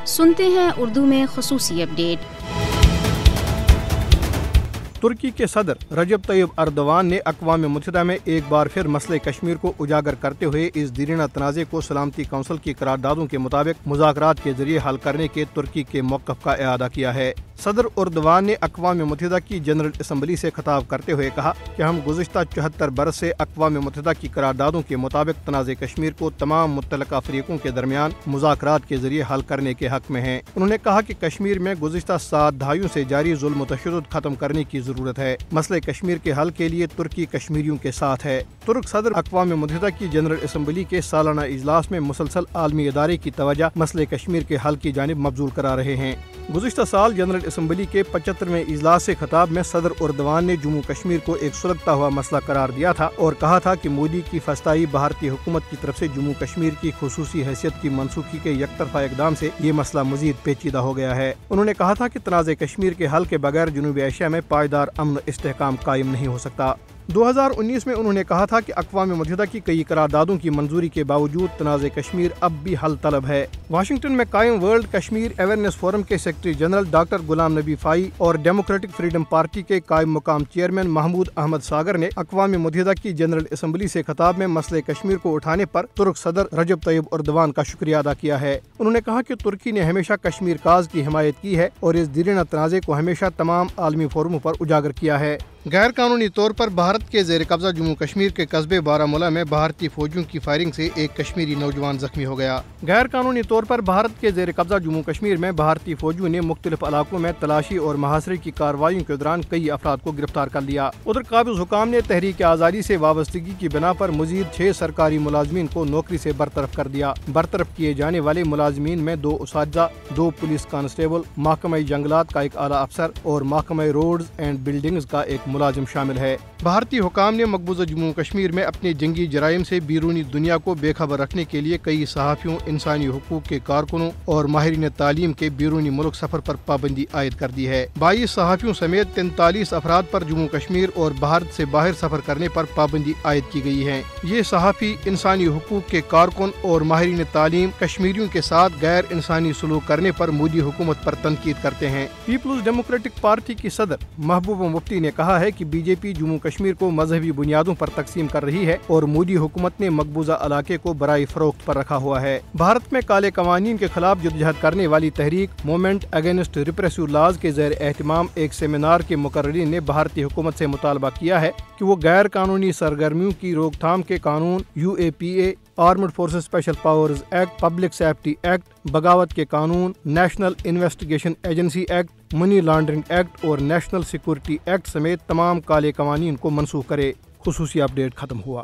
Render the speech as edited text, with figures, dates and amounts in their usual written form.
سنتے ہیں اردو میں خصوصی اپڈیٹ۔ ترکی کے صدر رجب طیب اردوان نے اقوام متحدہ میں ایک بار پھر مسئلہ کشمیر کو اجاگر کرتے ہوئے اس دیرینہ تنازع کو سلامتی کونسل کی قراردادوں کے مطابق مذاکرات کے ذریعے حل کرنے کے ترکی کے موقف کا اعادہ کیا ہے۔ صدر اردوان نے اقوام متحدہ کی جنرل اسمبلی سے خطاب کرتے ہوئے کہا کہ ہم گزشتہ 74 برس سے اقوام متحدہ کی قراردادوں کے مطابق تنازع کشمیر کو تمام متعلقہ فریقوں کے درمیان مذاکرات کے ذریعے حل کرنے کے حق میں ہیں۔ انہوں نے کہا کہ کشمیر میں گزشتہ 7 دہائیوں سے جاری ظلم و تشدد ختم کرنے کی ضرورت ہے۔ مسئلہ کشمیر کے حل کے لیے ترکی کشمیریوں کے ساتھ ہے۔ ترک صدر اقوام متحدہ کی جنرل اسمبلی کے سالانہ اجلاس میں مسلسل عالمی ادارے کی توجہ مسئلہ کشمیر کے حل کی جانب مبذول کرا رہے ہیں۔ گزشتہ سال جنرل اسمبلی کے 75ویں اجلاس سے خطاب میں صدر اردوان نے جموں کشمیر کو ایک سلگتا ہوا مسئلہ قرار دیا تھا اور کہا تھا کہ مودی کی فسطائی بھارتی حکومت کی طرف سے جموں کشمیر کی خصوصی حیثیت کی منسوخی کے یک طرفہ اقدام سے یہ مسئلہ مزید پیچیدہ ہو گیا ہے۔ انہوں نے کہا تھا کہ تنازع کشمیر کے حل کے بغیر جنوبی ایشیا میں پائیدار امن و استحکام قائم نہیں ہو سکتا۔ 2019 میں انہوں نے کہا تھا کہ اقوام متحدہ کی کئی قراردادوں کی منظوری کے باوجود تنازع کشمیر اب بھی حل طلب ہے۔ واشنگٹن میں قائم ورلڈ کشمیر اویئرنیس فورم کے سیکرٹری جنرل ڈاکٹر غلام نبی فائی اور ڈیموکریٹک فریڈم پارٹی کے قائم مقام چیئرمین محمود احمد ساگر نے اقوام متحدہ کی جنرل اسمبلی سے خطاب میں مسئلہ کشمیر کو اٹھانے پر ترک صدر رجب طیب اردوان کا شکریہ ادا کیا ہے۔ انہوں نے کہا کہ ترکی نے ہمیشہ کشمیر کاز کی حمایت کی ہے اور اس دیرینہ تنازع کو ہمیشہ تمام عالمی فورموں پر اجاگر کیا ہے۔ غیر قانونی طور پر بھارت کے زیر قبضہ جموں کشمیر کے قصبے بارامولہ میں بھارتی فوجیوں کی فائرنگ سے ایک کشمیری نوجوان زخمی ہو گیا۔ غیر قانونی طور پر بھارت کے زیر قبضہ جموں کشمیر میں بھارتی فوجیوں نے مختلف علاقوں میں تلاشی اور محاصرے کی کارروائیوں کے دوران کئی افراد کو گرفتار کر لیا۔ ادھر قابض حکام نے تحریک آزادی سے وابستگی کی بنا پر مزید 6 سرکاری ملازمین کو نوکری سے برطرف کر دیا۔ برطرف کیے جانے والے ملازمین میں 2 اساتذہ، 2 پولیس کانسٹیبل، محکمہ جنگلات کا ایک اعلیٰ افسر اور محکمہ روڈز اینڈ بلڈنگز کا ایک ملازم شامل ہے۔ بھارتی حکام نے مقبوضہ جموں کشمیر میں اپنے جنگی جرائم سے بیرونی دنیا کو بے خبر رکھنے کے لیے کئی صحافیوں، انسانی حقوق کے کارکنوں اور ماہرین تعلیم کے بیرونی ملک سفر پر پابندی عائد کر دی ہے۔ 22 صحافیوں سمیت 43 افراد پر جموں کشمیر اور بھارت سے باہر سفر کرنے پر پابندی عائد کی گئی ہے۔ یہ صحافی، انسانی حقوق کے کارکن اور ماہرین تعلیم کشمیریوں کے ساتھ غیر انسانی سلوک کرنے پر مودی حکومت پر تنقید کرتے ہیں۔ پیپلز ڈیموکریٹک پارٹی کی صدر محبوبہ مفتی نے کہا ہے کہ بی جے پی جموں کشمیر کو مذہبی بنیادوں پر تقسیم کر رہی ہے اور مودی حکومت نے مقبوضہ علاقے کو برائے فروخت پر رکھا ہوا ہے۔ بھارت میں کالے قوانین کے خلاف جدوجہد کرنے والی تحریک موومنٹ اگینسٹ ریپریسو لاز کے زیر اہتمام ایک سیمینار کے مقررین نے بھارتی حکومت سے مطالبہ کیا ہے کہ وہ غیر قانونی سرگرمیوں کی روک تھام کے قانون، UAPA، armed forces special powers act, public safety act, بغاوت کے قانون، national investigation agency act, money laundering act اور نیشنل سیکورٹی ایکٹ سمیت تمام کالے قوانین کو منسوخ کرے۔ خصوصی اپڈیٹ ختم ہوا۔